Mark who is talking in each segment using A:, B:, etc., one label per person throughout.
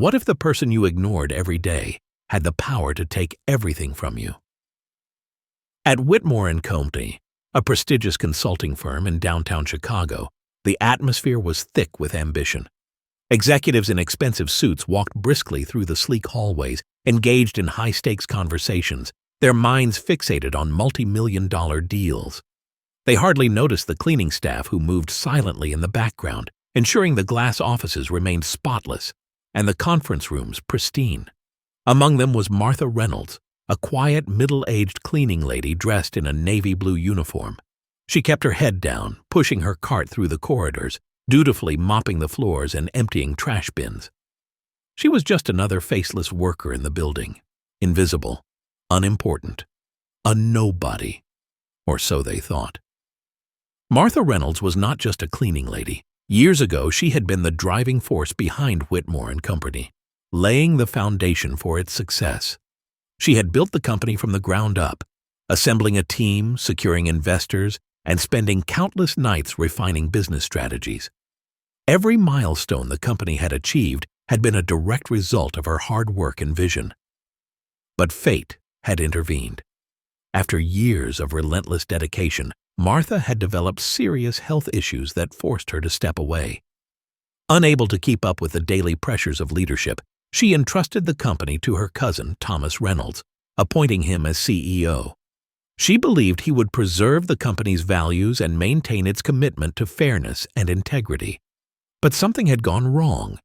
A: What if the person you ignored every day had the power to take everything from you? At Whitmore Co, a prestigious consulting firm in downtown Chicago, the atmosphere was thick with ambition. Executives in expensive suits walked briskly through the sleek hallways, engaged in high-stakes conversations, their minds fixated on multi-million-dollar deals. They hardly noticed the cleaning staff who moved silently in the background, ensuring the glass offices remained spotless and the conference rooms pristine. Among them was Martha Reynolds, a quiet, middle-aged cleaning lady dressed in a navy blue uniform. She kept her head down, pushing her cart through the corridors, dutifully mopping the floors and emptying trash bins. She was just another faceless worker in the building, invisible, unimportant, a nobody, or so they thought. Martha Reynolds was not just a cleaning lady. Years ago, she had been the driving force behind Whitmore & Company, laying the foundation for its success. She had built the company from the ground up, assembling a team, securing investors, and spending countless nights refining business strategies. Every milestone the company had achieved had been a direct result of her hard work and vision. But fate had intervened. After years of relentless dedication, Martha had developed serious health issues that forced her to step away. Unable to keep up with the daily pressures of leadership, she entrusted the company to her cousin, Thomas Reynolds, appointing him as CEO. She believed he would preserve the company's values and maintain its commitment to fairness and integrity. But something had gone wrong.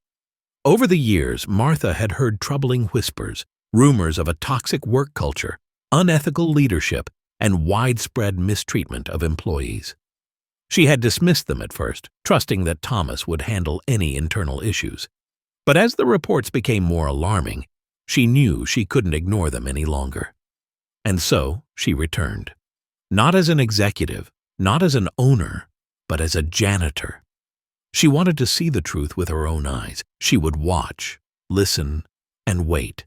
A: Over the years, Martha had heard troubling whispers, rumors of a toxic work culture, unethical leadership, and widespread mistreatment of employees. She had dismissed them at first, trusting that Thomas would handle any internal issues. But as the reports became more alarming, she knew she couldn't ignore them any longer. And so she returned. Not as an executive, not as an owner, but as a janitor. She wanted to see the truth with her own eyes. She would watch, listen, and wait.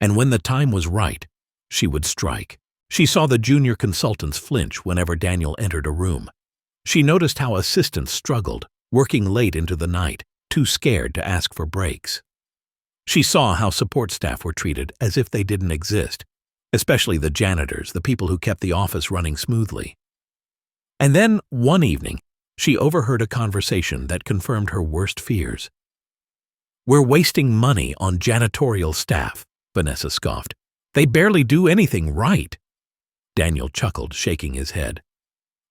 A: And when the time was right, she would strike. She saw the junior consultants flinch whenever Daniel entered a room. She noticed how assistants struggled, working late into the night, too scared to ask for breaks. She saw how support staff were treated as if they didn't exist, especially the janitors, the people who kept the office running smoothly. And then, one evening, she overheard a conversation that confirmed her worst fears. "We're wasting money on janitorial staff," Vanessa scoffed. "They barely do anything right." Daniel chuckled, shaking his head.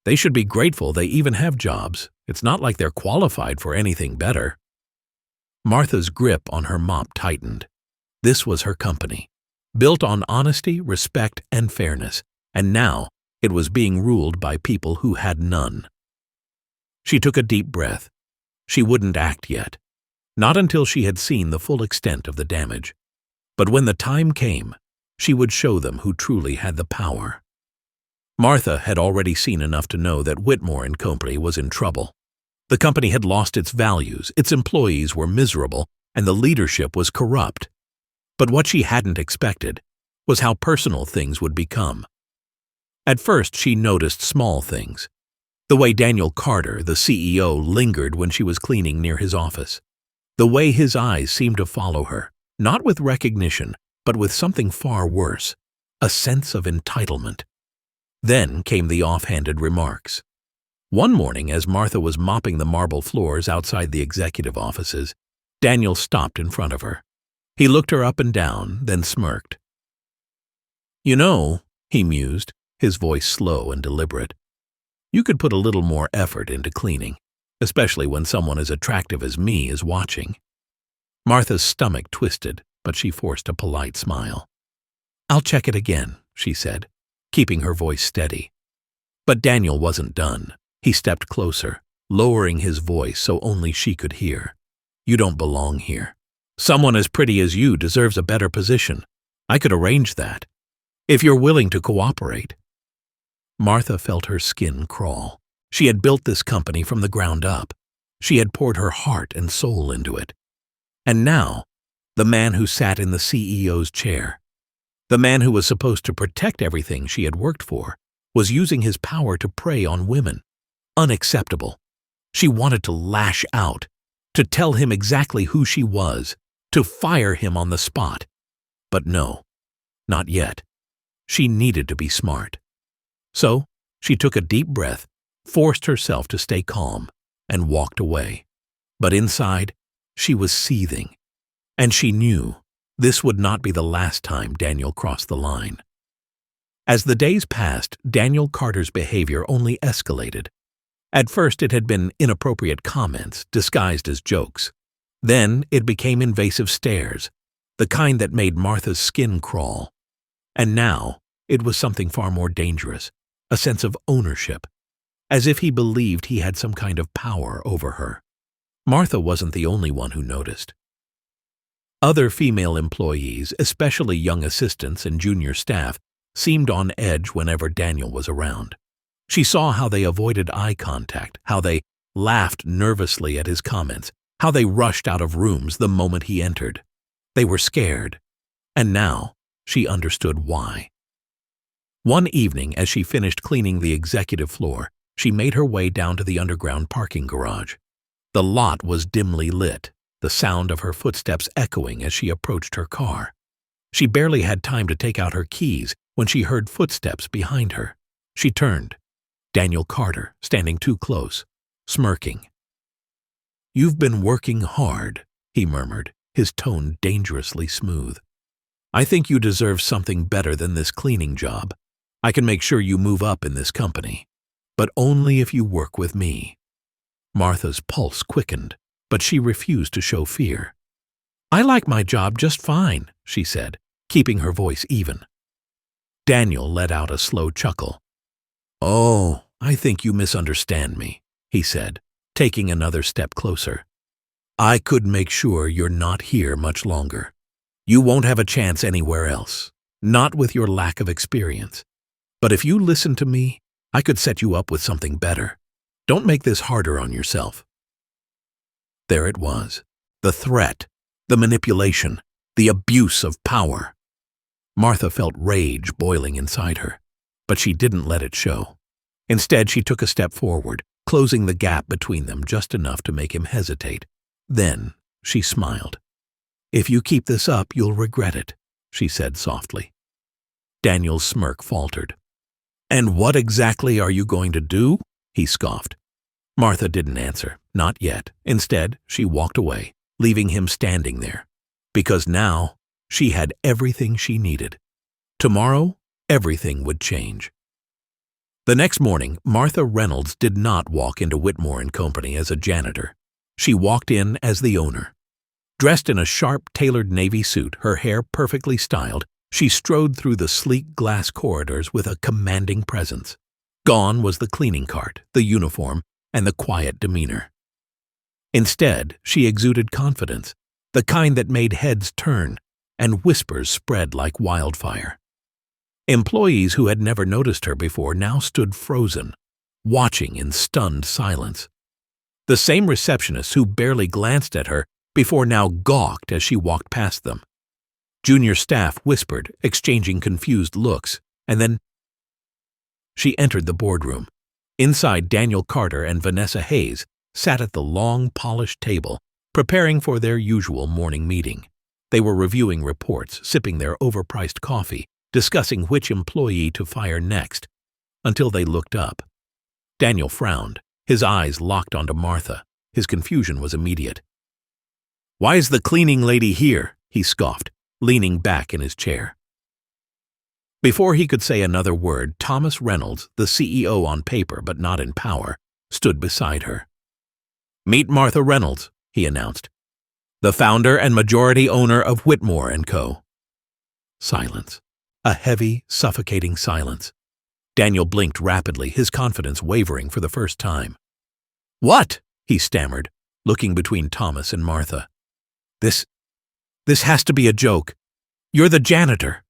A: "They should be grateful they even have jobs. It's not like they're qualified for anything better." Martha's grip on her mop tightened. This was her company, built on honesty, respect, and fairness, and now it was being ruled by people who had none. She took a deep breath. She wouldn't act yet, not until she had seen the full extent of the damage. But when the time came, she would show them who truly had the power. Martha had already seen enough to know that Whitmore & Company was in trouble. The company had lost its values, its employees were miserable, and the leadership was corrupt. But what she hadn't expected was how personal things would become. At first, she noticed small things. The way Daniel Carter, the CEO, lingered when she was cleaning near his office. The way his eyes seemed to follow her, not with recognition, but with something far worse, a sense of entitlement. Then came the offhanded remarks. One morning, as Martha was mopping the marble floors outside the executive offices, Daniel stopped in front of her. He looked her up and down, then smirked. "You know," he mused, his voice slow and deliberate, "you could put a little more effort into cleaning, especially when someone as attractive as me is watching." Martha's stomach twisted, but she forced a polite smile. "I'll check it again," she said, keeping her voice steady. But Daniel wasn't done. He stepped closer, lowering his voice so only she could hear. "You don't belong here. Someone as pretty as you deserves a better position. I could arrange that, if you're willing to cooperate." Martha felt her skin crawl. She had built this company from the ground up. She had poured her heart and soul into it. And now, the man who sat in the CEO's chair, the man who was supposed to protect everything she had worked for, was using his power to prey on women. Unacceptable. She wanted to lash out, to tell him exactly who she was, to fire him on the spot. But no, not yet. She needed to be smart. So she took a deep breath, forced herself to stay calm, and walked away. But inside, she was seething, and she knew this would not be the last time Daniel crossed the line. As the days passed, Daniel Carter's behavior only escalated. At first, it had been inappropriate comments disguised as jokes. Then it became invasive stares, the kind that made Martha's skin crawl. And now it was something far more dangerous, a sense of ownership, as if he believed he had some kind of power over her. Martha wasn't the only one who noticed. Other female employees, especially young assistants and junior staff, seemed on edge whenever Daniel was around. She saw how they avoided eye contact, how they laughed nervously at his comments, how they rushed out of rooms the moment he entered. They were scared, and now she understood why. One evening, as she finished cleaning the executive floor, she made her way down to the underground parking garage. The lot was dimly lit, the sound of her footsteps echoing as she approached her car. She barely had time to take out her keys when she heard footsteps behind her. She turned. Daniel Carter, standing too close, smirking. "You've been working hard," he murmured, his tone dangerously smooth. "I think you deserve something better than this cleaning job. I can make sure you move up in this company, but only if you work with me." Martha's pulse quickened, but she refused to show fear. "I like my job just fine," she said, keeping her voice even. Daniel let out a slow chuckle. "Oh, I think you misunderstand me," he said, taking another step closer. "I could make sure you're not here much longer. You won't have a chance anywhere else, not with your lack of experience. But if you listen to me, I could set you up with something better. Don't make this harder on yourself." There it was, the threat, the manipulation, the abuse of power. Martha felt rage boiling inside her, but she didn't let it show. Instead, she took a step forward, closing the gap between them just enough to make him hesitate. Then she smiled. "If you keep this up, you'll regret it," she said softly. Daniel's smirk faltered. "And what exactly are you going to do?" he scoffed. Martha didn't answer, not yet. Instead, she walked away, leaving him standing there. Because now, she had everything she needed. Tomorrow, everything would change. The next morning, Martha Reynolds did not walk into Whitmore Co. as a janitor. She walked in as the owner. Dressed in a sharp, tailored navy suit, her hair perfectly styled, she strode through the sleek glass corridors with a commanding presence. Gone was the cleaning cart, the uniform, and the quiet demeanor. Instead, she exuded confidence, the kind that made heads turn and whispers spread like wildfire. Employees who had never noticed her before now stood frozen, watching in stunned silence. The same receptionists who barely glanced at her before now gawked as she walked past them. Junior staff whispered, exchanging confused looks, and then she entered the boardroom. Inside, Daniel Carter and Vanessa Hayes sat at the long, polished table, preparing for their usual morning meeting. They were reviewing reports, sipping their overpriced coffee, discussing which employee to fire next, until they looked up. Daniel frowned, his eyes locked onto Martha. His confusion was immediate. "Why is the cleaning lady here?" he scoffed, leaning back in his chair. Before he could say another word, Thomas Reynolds, the CEO on paper but not in power, stood beside her. "Meet Martha Reynolds," he announced, "the founder and majority owner of Whitmore Co." Silence. A heavy, suffocating silence. Daniel blinked rapidly, his confidence wavering for the first time. "What?" he stammered, looking between Thomas and Martha. This has to be a joke. You're the janitor."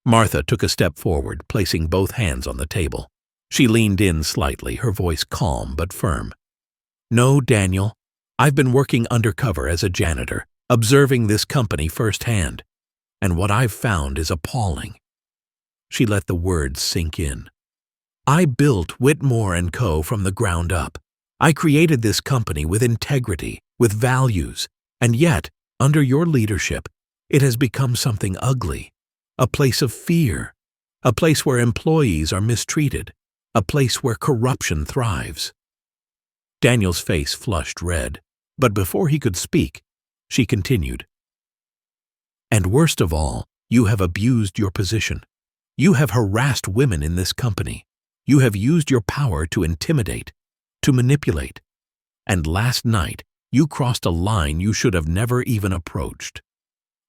A: Martha took a step forward, placing both hands on the table. She leaned in slightly, her voice calm but firm. "No, Daniel. I've been working undercover as a janitor, observing this company firsthand, and what I've found is appalling." She let the words sink in. "I built Whitmore Co. from the ground up. I created this company with integrity, with values, and yet, Under your leadership, it has become something ugly, a place of fear, a place where employees are mistreated, a place where corruption thrives." Daniel's face flushed red, but before he could speak, she continued, "And worst of all, you have abused your position. You have harassed women in this company. You have used your power to intimidate, to manipulate. And last night, you crossed a line you should have never even approached."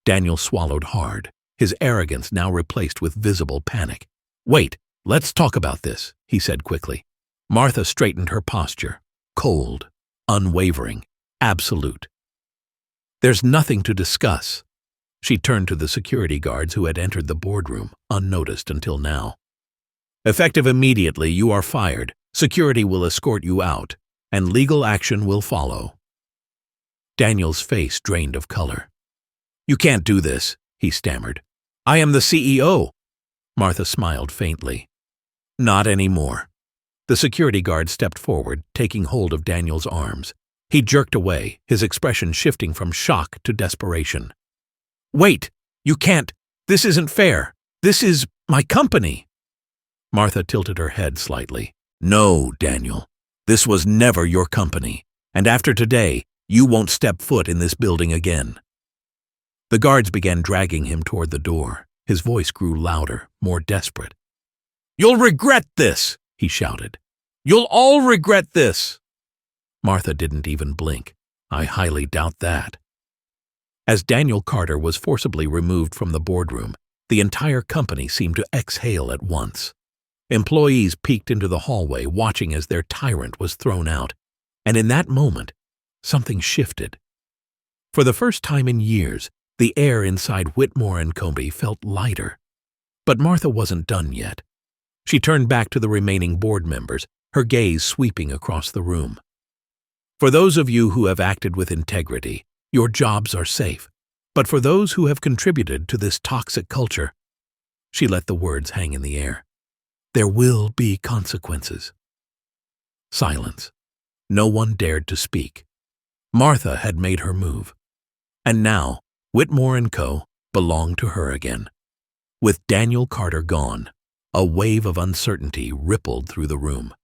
A: Daniel swallowed hard, his arrogance now replaced with visible panic. "Wait, let's talk about this," he said quickly. Martha straightened her posture, cold, unwavering, absolute. "There's nothing to discuss." She turned to the security guards who had entered the boardroom, unnoticed until now. "Effective immediately, you are fired. Security will escort you out, and legal action will follow." Daniel's face drained of color. "You can't do this," he stammered. "I am the CEO." Martha smiled faintly. "Not anymore." The security guard stepped forward, taking hold of Daniel's arms. He jerked away, his expression shifting from shock to desperation. "Wait! You can't! This isn't fair! This is my company!" Martha tilted her head slightly. "No, Daniel. This was never your company, and after today, you won't step foot in this building again." The guards began dragging him toward the door. His voice grew louder, more desperate. "You'll regret this!" he shouted. "You'll all regret this!" Martha didn't even blink. "I highly doubt that." As Daniel Carter was forcibly removed from the boardroom, the entire company seemed to exhale at once. Employees peeked into the hallway, watching as their tyrant was thrown out, and in that moment, something shifted. For the first time in years, the air inside Whitmore Co. felt lighter. But Martha wasn't done yet. She turned back to the remaining board members, her gaze sweeping across the room. "For those of you who have acted with integrity, your jobs are safe. But for those who have contributed to this toxic culture," she let the words hang in the air, "there will be consequences." Silence. No one dared to speak. Martha had made her move. And now, Whitmore Co. belonged to her again. With Daniel Carter gone, a wave of uncertainty rippled through the room.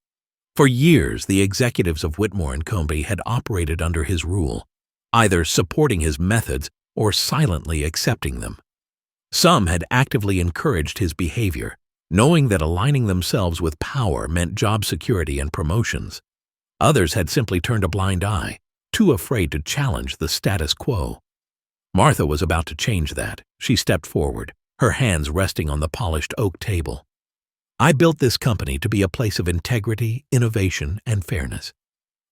A: For years, the executives of Whitmore Co. had operated under his rule, either supporting his methods or silently accepting them. Some had actively encouraged his behavior, knowing that aligning themselves with power meant job security and promotions. Others had simply turned a blind eye, too afraid to challenge the status quo. Martha was about to change that. She stepped forward, her hands resting on the polished oak table. "I built this company to be a place of integrity, innovation, and fairness.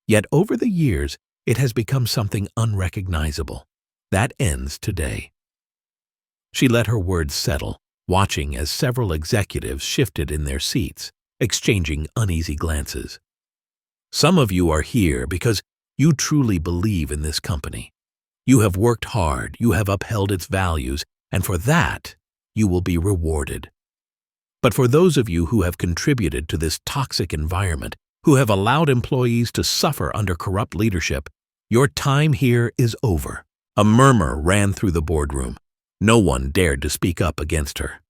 A: Yet over the years, it has become something unrecognizable. That ends today." She let her words settle, watching as several executives shifted in their seats, exchanging uneasy glances. "Some of you are here because you truly believe in this company. You have worked hard, you have upheld its values, and for that, you will be rewarded. But for those of you who have contributed to this toxic environment, who have allowed employees to suffer under corrupt leadership, your time here is over." A murmur ran through the boardroom. No one dared to speak up against her.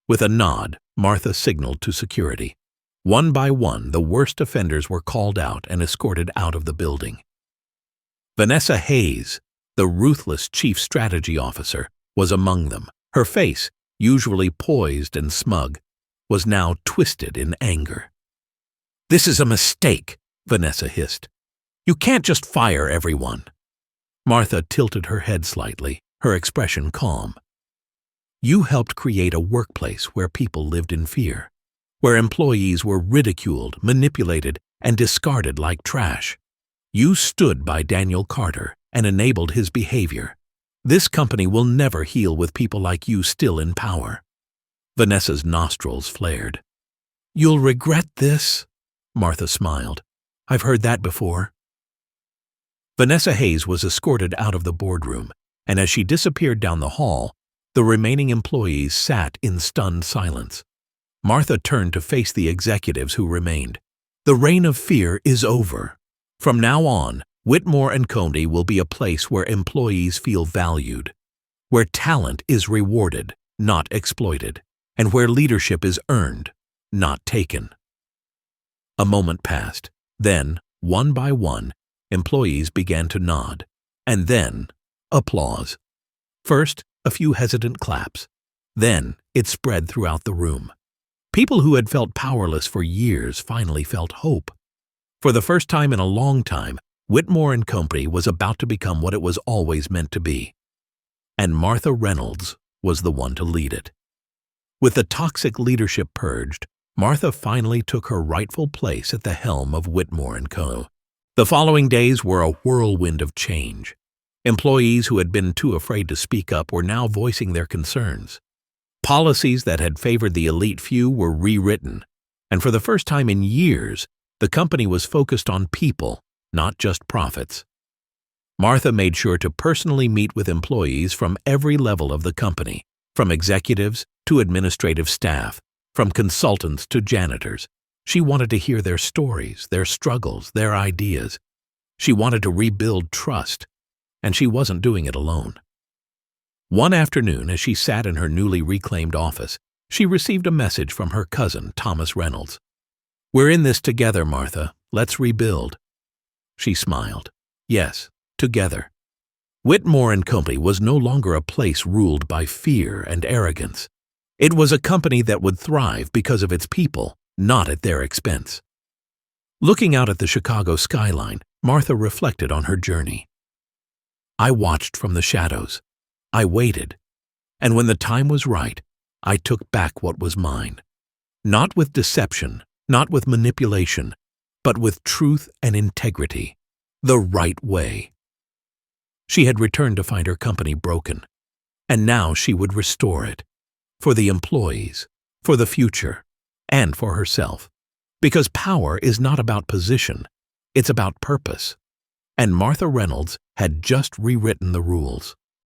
A: With a nod, Martha signaled to security. One by one, the worst offenders were called out and escorted out of the building. Vanessa Hayes, the ruthless chief strategy officer, was among them. Her face, usually poised and smug, was now twisted in anger. "This is a mistake," Vanessa hissed. "You can't just fire everyone." Martha tilted her head slightly, her expression calm. "You helped create a workplace where people lived in fear, where employees were ridiculed, manipulated, and discarded like trash. You stood by Daniel Carter and enabled his behavior. This company will never heal with people like you still in power." Vanessa's nostrils flared. "You'll regret this?" Martha smiled. "I've heard that before." Vanessa Hayes was escorted out of the boardroom, and as she disappeared down the hall, the remaining employees sat in stunned silence. Martha turned to face the executives who remained. "The reign of fear is over. From now on, Whitmore Co. will be a place where employees feel valued, where talent is rewarded, not exploited, and where leadership is earned, not taken. A moment passed. Then, one by one, employees began to nod, and then applause. First, a few hesitant claps. Then, it spread throughout the room. People who had felt powerless for years finally felt hope. For the first time in a long time, Whitmore & Company was about to become what it was always meant to be. And Martha Reynolds was the one to lead it. With the toxic leadership purged, Martha finally took her rightful place at the helm of Whitmore & Co. The following days were a whirlwind of change. Employees who had been too afraid to speak up were now voicing their concerns. Policies that had favored the elite few were rewritten, and for the first time in years, the company was focused on people, not just profits. Martha made sure to personally meet with employees from every level of the company, from executives to administrative staff, from consultants to janitors. She wanted to hear their stories, their struggles, their ideas. She wanted to rebuild trust, and she wasn't doing it alone. One afternoon, as she sat in her newly reclaimed office, she received a message from her cousin, Thomas Reynolds. "We're in this together, Martha. Let's rebuild." She smiled. Yes, together. Whitmore & Company was no longer a place ruled by fear and arrogance. It was a company that would thrive because of its people, not at their expense. Looking out at the Chicago skyline, Martha reflected on her journey. "I watched from the shadows. I waited. And when the time was right, I took back what was mine. Not with deception, not with manipulation, but with truth and integrity. The right way." She had returned to find her company broken, and now she would restore it. For the employees, for the future, and for herself. Because power is not about position, it's about purpose. And Martha Reynolds had just rewritten the rules.